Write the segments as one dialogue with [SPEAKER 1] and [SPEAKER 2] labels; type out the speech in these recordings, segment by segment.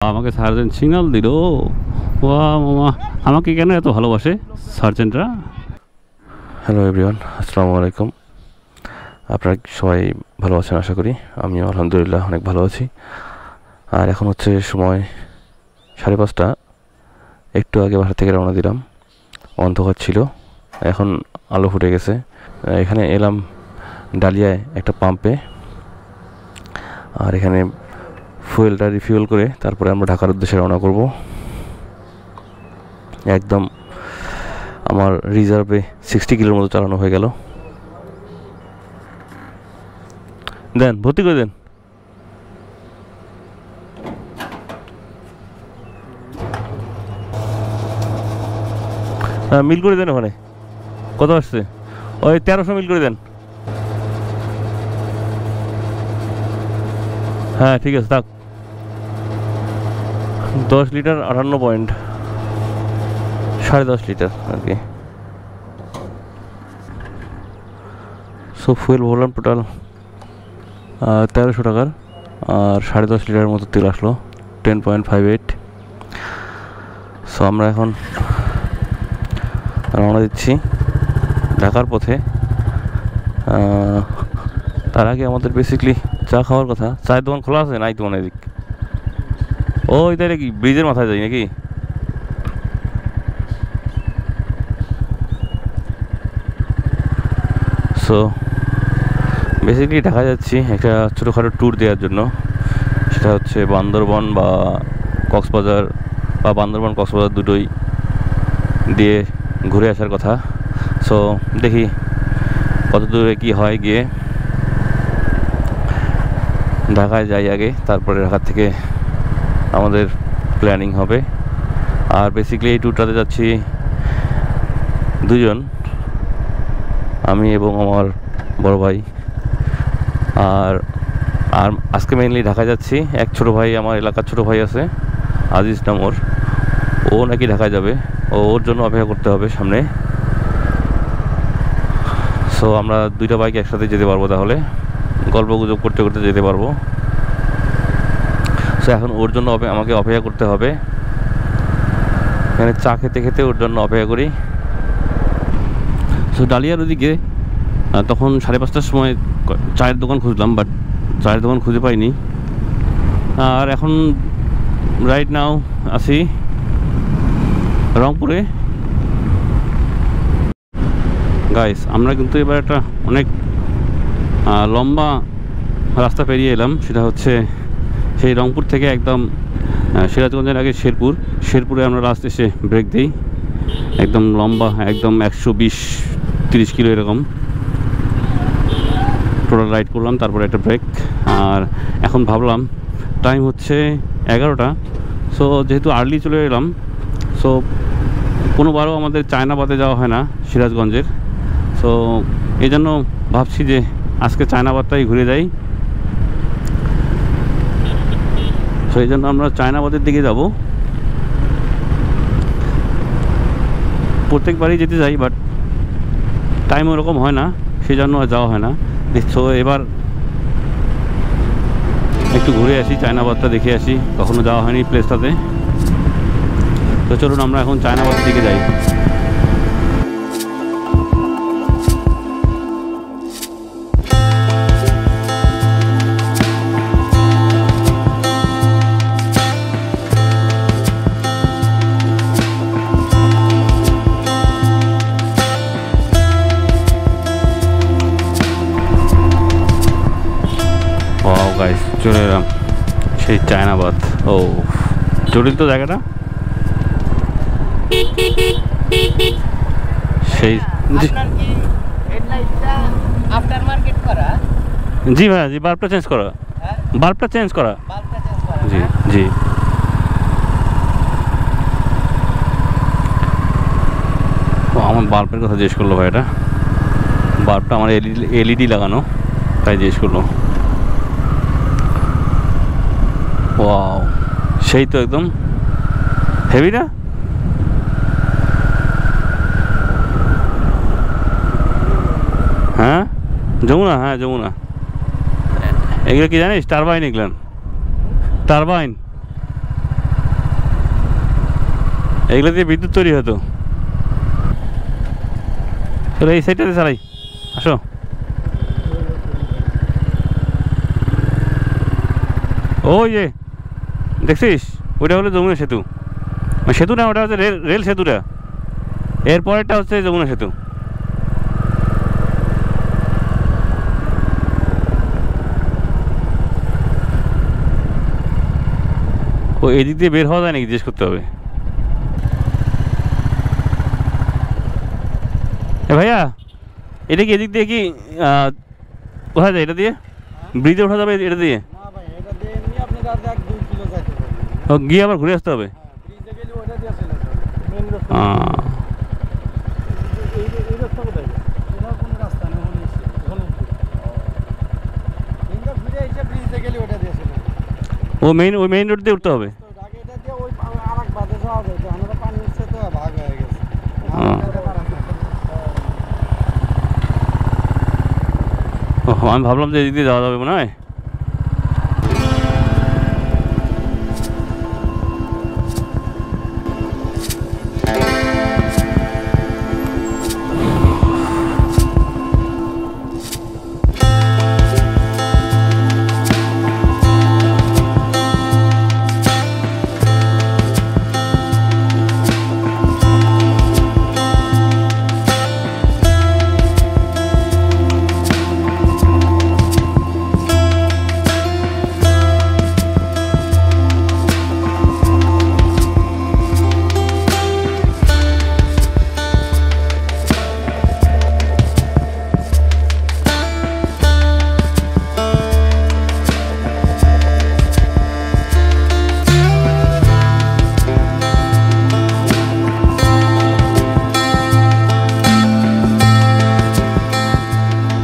[SPEAKER 1] আমাকে sergeant signal দিল। ওয়া মামা, আমাকে কেন এত ভালোবাসে সার্জেন্টরা?
[SPEAKER 2] হ্যালো এভরিওয়ান, আসসালামু আলাইকুম। আপনারা সবাই ভালো আছেন আশা করি। আমিও আলহামদুলিল্লাহ অনেক ভালো আছি। আর এখন হচ্ছে সময় 5:30। একটু আগে বাসা থেকে রওনা দিলাম, অন্ধকার ছিল, এখন আলো ফুটে গেছে। এখানে এলাম ডালিয়ায় একটা পাম্পে, আর এখানে ফুয়েলটা রিফিউল করে তারপরে আমরা ঢাকার উদ্দেশ্যে রওনা করব। একদম আমার রিজার্ভে 60 কিলোর মতো চালানো হয়ে গেল। দেন, ভর্তি করে দেন। মিল করে দেন, ওখানে কত আসছে? ওই 1300 মিল করে দেন। হ্যাঁ ঠিক আছে, থাক। 10 লিটার 58 পয়েন্ট, 10.5 লিটার আর কি। সো ফুয়েল ভরলাম টোটাল 1300 টাকার, আর 10.5 লিটারের মতো তেল আসলো, 10.58। সো আমরা এখন রওনা দিচ্ছি ঢাকার পথে। তার আগে আমাদের বেসিকলি চা খাওয়ার কথা। চায়ের দোকান খোলা আছে? নাই তোমার এদিক? ওই তাই নাকি, ব্রিজের মাথায় যাই নাকি? সো বেসিকলি ঢাকা যাচ্ছি একটা ছোটোখাটো ট্যুর দেওয়ার জন্য। সেটা হচ্ছে বান্দরবন বা কক্সবাজার, বা বান্দরবন কক্সবাজার দুটোই দিয়ে ঘুরে আসার কথা। সো দেখি কত দূরে কী হয়। গিয়ে ঢাকায় যাই আগে, তারপরে ঢাকা থেকে আমাদের প্ল্যানিং হবে। আর বেসিক্যালি এই ট্যুরটাতে যাচ্ছি দুজন, আমি এবং আমার বড় ভাই। আর আর আজকে মেইনলি ঢাকা যাচ্ছি। এক ছোটো ভাই, আমার এলাকার ছোটো ভাই আছে, আজিজ নাম ওর, ও নাকি ঢাকায় যাবে। ওর জন্য অপেক্ষা করতে হবে সামনে। সো আমরা দুইটা বাইক একসাথে যেতে পারবো, তাহলে গল্প গুজব করতে করতে যেতে পারবো। সো এখন ওর জন্য আমাকে অপেক্ষা করতে হবে। এখানে চা খেতে খেতে ওর জন্য অপেক্ষা করি। সো ডালিয়ার ওদিকে তখন 5:30টার সময় চায়ের দোকান খুঁজলাম, বাট চায়ের দোকান খুঁজে পাইনি। আর এখন রাইট নাও আছি রংপুরে। গাইস, আমরা কিন্তু এবার একটা অনেক লম্বা রাস্তা পেরিয়ে এলাম। সেটা হচ্ছে সেই রংপুর থেকে একদম সিরাজগঞ্জের আগে শেরপুরে আমরা লাস্ট এসে ব্রেক দিই। একদম লম্বা, একদম 120-30 কিলো এরকম টোটাল রাইড করলাম, তারপরে একটা ব্রেক। আর এখন ভাবলাম টাইম হচ্ছে 11টা। সো যেহেতু আর্লি চলে এলাম, সো কোনোবারও আমাদের চায়নাবাদে যাওয়া হয় না সিরাজগঞ্জের। সো এই জন্য ভাবছি যে আজকে চায়নাবাদটাই ঘুরে যাই। সো এই জন্য আমরা চায়নাবাদের দিকে যাব। প্রত্যেকবারই যেতে যাই, বাট টাইম ওরকম হয় না, সেই জন্য আর যাওয়া হয় না। সো এবার একটু ঘুরে আসি, চায়নাবাদটা দেখে আসি, কখনো যাওয়া হয়নি প্লেসটাতে। তো চলুন আমরা এখন চায়নাবাদের দিকে যাই। চলে এলাম সেই চায়নাবাদ। ও জটিল তো জায়গাটা, সেই জি ভাইয়া, জি বাল্বটা চেঞ্জ করা, বাল্বটা চেঞ্জ করা, জি জি। আমার বাল্বের কথা জিজ্ঞেস করলো ভাইটা, বাল্বটা আমার এলইডি লাগানো, তাই জিজ্ঞেস করলো। ওয়াও, সেই তো একদম হেভি না? হ্যাঁ যমুনা, হ্যাঁ যমুনা। এগুলো কি জানিস? টারবাইন, এগুলো টারবাইন।
[SPEAKER 1] এগুলো দিয়ে বিদ্যুৎ তৈরি হতো। চলো এই সাইডটাতে চালাই, আসো। ওই যে দেখছিস, ওইটা হলো যমুনা সেতু। সেতু না, ওটা হচ্ছে রেল সেতুটা। এরপরেরটা হচ্ছে যমুনা সেতু। ও এদিক দিয়ে বের হওয়া যায় নাকি জিজ্ঞেস করতে হবে। ভাইয়া এটা কি এদিক দিয়ে কি ওঠা যায়? এটা দিয়ে ব্রিজে ওঠা যাবে এটা দিয়ে? গিয়ে আবার ঘুরে আসতে হবে। ওই মেইন রোড দিয়ে উঠতে হবে। আমি ভাবলাম যে এদিক দিয়ে যাওয়া যাবে মনে হয়।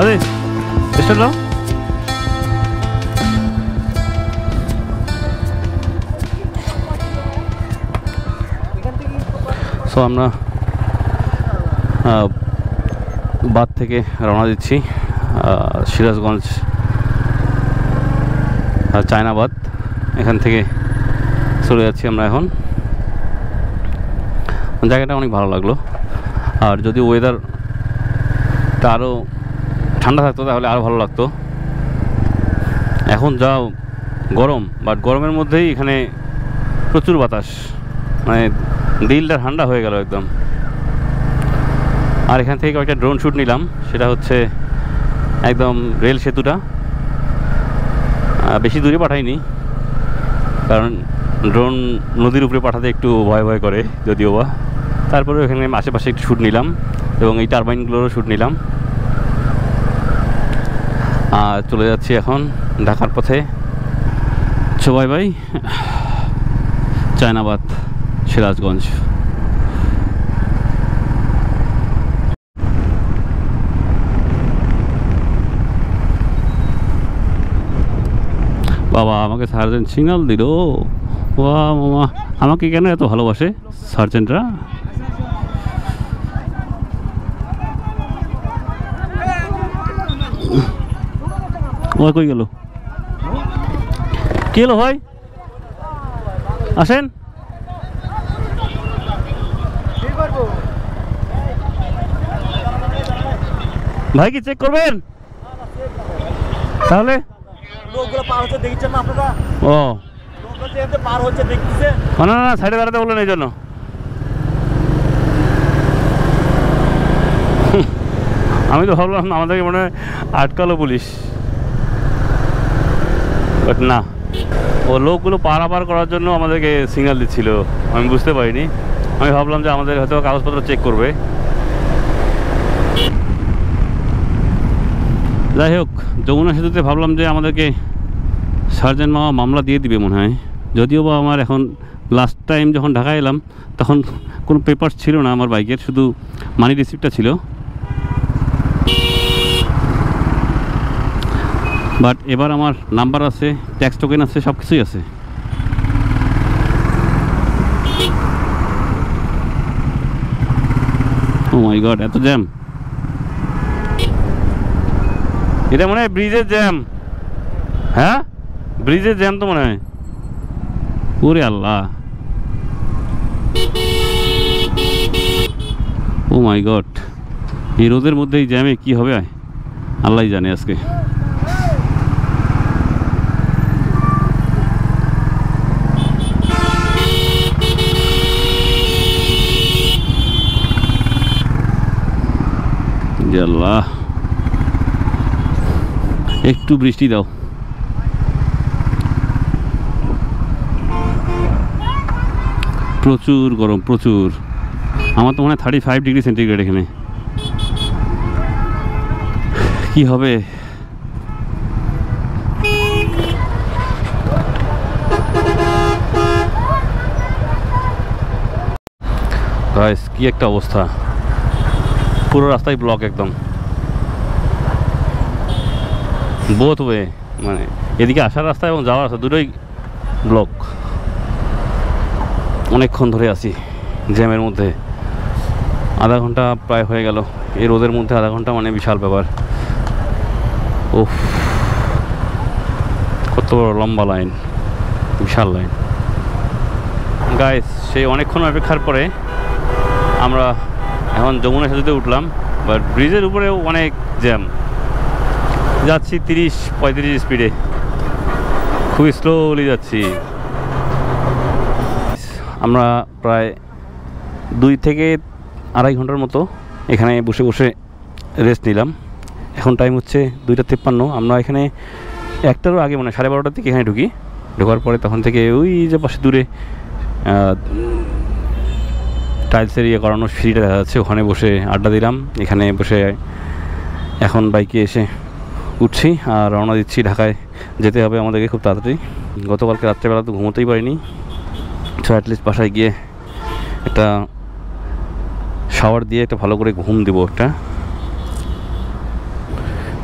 [SPEAKER 1] আরে স্টার্ট দাও। সো আমরা বাদ থেকে রওনা দিচ্ছি সিরাজগঞ্জ চায়নাবাদ। এখান থেকে চলে যাচ্ছি আমরা এখন। জায়গাটা অনেক ভালো লাগলো। আর যদি ওয়েদারটা আরও ঠান্ডা থাকতো তাহলে আরও ভালো লাগতো। এখন যা গরম, বাট গরমের মধ্যেই এখানে প্রচুর বাতাস, মানে দিলটা ঠান্ডা হয়ে গেল একদম। আর এখান থেকে কয়েকটা ড্রোন শ্যুট নিলাম। সেটা হচ্ছে একদম রেল সেতুটা, বেশি দূরে পাঠাইনি কারণ ড্রোন নদীর উপরে পাঠাতে একটু ভয় ভয় করে যদিও বা। তারপরে এখানে আশেপাশে একটু শ্যুট নিলাম এবং এই টারবাইনগুলোরও শ্যুট নিলাম। আর চলে যাচ্ছি এখন ঢাকার পথে। সবাই ভাই, চায়নাবাদ সিরাজগঞ্জ। বাবা আমাকে সার্জেন্ট সিগন্যাল দিল। ওয়া মামা, আমাকে কেন এত ভালোবাসে সার্জেন্টরা? ও কই গেল? কি হলো ভাই? আসেন। ভাই কি চেক করবেন? তাহলে
[SPEAKER 3] লোকগুলো পার হচ্ছে দেখছেন না আপনারা?
[SPEAKER 1] ও
[SPEAKER 3] লোকগুলো যে পার হচ্ছে দেখতেছে।
[SPEAKER 1] না না, সাইডে দাঁড়াতে বললেন এই জন্য। আমি তো ভাবলাম আমাদেরকে মনে হয় আটকালো পুলিশ, বাট না, ও লোকগুলো পারাপার করার জন্য আমাদেরকে সিগন্যাল দিচ্ছিল। আমি বুঝতে পারিনি। আমি ভাবলাম যে আমাদের হয়তো কাগজপত্র চেক করবে। যাই হোক, যমুনা সেতুতে ভাবলাম যে আমাদেরকে সার্জেন্ট মামা মামলা দিয়ে দিবে মনে হয়। যদিও বা আমার এখন লাস্ট টাইম যখন ঢাকা এলাম তখন কোনো পেপারস ছিল না আমার বাইকের, শুধু মানি রিসিপ্টটা ছিল। বাট এবার আমার নাম্বার আছে, ট্যাক্স টোকেন আছে, সব কিছুই আছে। ও মাই গড, এত জ্যাম! এটা মনে হয় ব্রিজের জ্যাম। হ্যাঁ, ব্রিজের জ্যাম তো মনে হয়। ওরে আল্লাহ! ও মাই গড, এই রোদের মধ্যে এই জ্যামে কি হবে আল্লাহই জানে আজকে। আল্লাহ, একটু বৃষ্টি দাও। প্রচুর গরম, প্রচুর। আমার তো মনে হয় 35 ডিগ্রি সেন্টিগ্রেড এখানে। কি হবে? গাইস, কি একটা অবস্থা, পুরো রাস্তায় ব্লক একদম, বোথ ওয়ে, মানে এদিকে আসার রাস্তা এবং যাওয়ার রাস্তা দুটোই ব্লক। অনেকক্ষণ ধরে আছি জ্যামের মধ্যে, আধা ঘন্টা প্রায় হয়ে গেল। এই রোদের মধ্যে আধা ঘন্টা মানে বিশাল ব্যাপার। ওহ, কত বড় লম্বা লাইন, বিশাল লাইন। গাইস, সেই অনেকক্ষণ অপেক্ষার পরে আমরা এখন যমুনা সেতুতে উঠলাম, বাট ব্রিজের উপরেও অনেক জ্যাম। যাচ্ছি 30-35 স্পিডে, খুবই স্লোলি যাচ্ছি। আমরা প্রায় 2 থেকে আড়াই ঘন্টার মতো এখানে বসে বসে রেস্ট নিলাম। এখন টাইম হচ্ছে 2:53। আমরা এখানে একটারও আগে মানে 12:30টার দিকে এখানে ঢুকি। ঢোকার পরে তখন থেকে ওই যে পাশে দূরে টাইলসের ইয়ে করানো সিঁড়িটা দেখা যাচ্ছে, ওখানে বসে আড্ডা দিলাম। এখানে বসে এখন বাইকে এসে উঠছি আর রওনা দিচ্ছি। ঢাকায় যেতে হবে আমাদেরকে খুব তাড়াতাড়ি। গতকালকে রাত্রেবেলা তো ঘুমোতেই পারিনি, তো অ্যাটলিস্ট বাসায় গিয়ে একটা শাওয়ার দিয়ে একটা ভালো করে ঘুম দেবো একটা।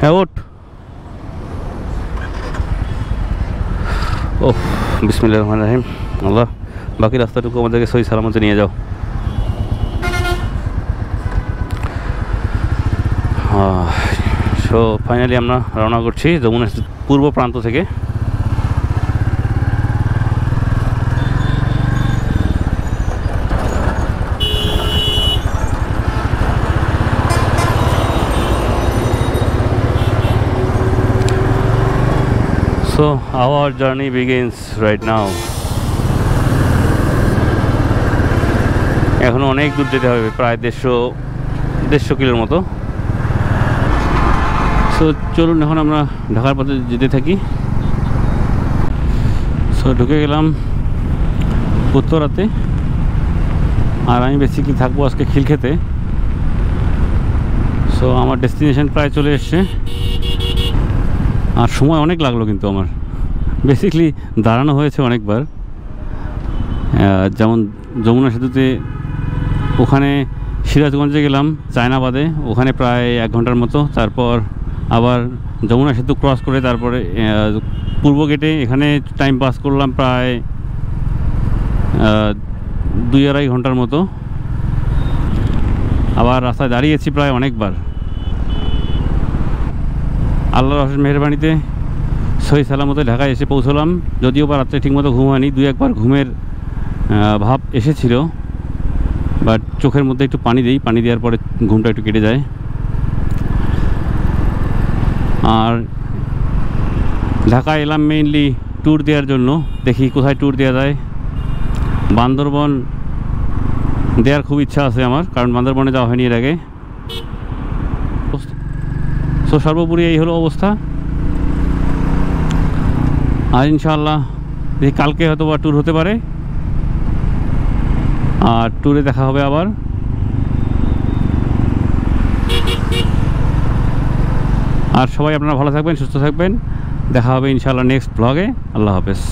[SPEAKER 1] হ্যাঁ, ওঠ। ওহ, বিসমিল্লাহির রহমানির রহিম। আল্লাহ, বাকি রাস্তাটুকু আমাদেরকে সহি সালামতে নিয়ে যাও। সো ফাইনালি আমরা রওনা করছি যমুনা পূর্ব প্রান্ত থেকে। So our journey begins right now. এখনো অনেক দূর যেতে হবে, প্রায় 150 কিলোর মতো। সো চলুন এখন আমরা ঢাকার পথে যেতে থাকি। সো ঢুকে গেলাম উত্তরাতে, আর আমি বেসিক্যালি থাকবো আজকে খিলক্ষেতে। সো আমার ডেস্টিনেশন প্রায় চলে এসছে, আর সময় অনেক লাগলো কিন্তু আমার। বেসিক্যালি দাঁড়ানো হয়েছে অনেকবার, যেমন যমুনা সেতুতে, ওখানে সিরাজগঞ্জে গেলাম চায়নাবাদে, ওখানে প্রায় 1 ঘন্টার মতো। তারপর আবার যমুনা সেতু ক্রস করে তারপরে পূর্ব গেটে এখানে টাইম পাস করলাম প্রায় 2-2.5 ঘন্টার মতো। আবার রাস্তায় দাঁড়িয়েছি প্রায় অনেকবার। আল্লাহর অশেষ মেহেরবানিতে সহি সালামতে ঢাকায় এসে পৌঁছলাম। যদিও বা রাত্রে ঠিকমতো ঘুম হয়নি, 2-1 ঘুমের ভাব এসেছিল, বাট চোখের মধ্যে একটু পানি দিই, পানি দেওয়ার পরে ঘুমটা একটু কেটে যায়। আর ঢাকায় এলাম মেইনলি ট্যুর দেওয়ার জন্য, দেখি কোথায় ট্যুর দেওয়া যায়। বান্দরবন দেওয়ার খুব ইচ্ছা আছে আমার, কারণ বান্দরবনে যাওয়া হয়নি এর আগে। সো সর্বোপরি এই হলো অবস্থা। আর ইনশাআল্লাহ দেখি কালকে হয়তো বা ট্যুর হতে পারে, আর ট্যুরে দেখা হবে আবার। আর সবাই আপনারা ভালো থাকবেন, সুস্থ থাকবেন। দেখা হবে ইনশাআল্লাহ নেক্সট ব্লগে। আল্লাহ হাফেজ।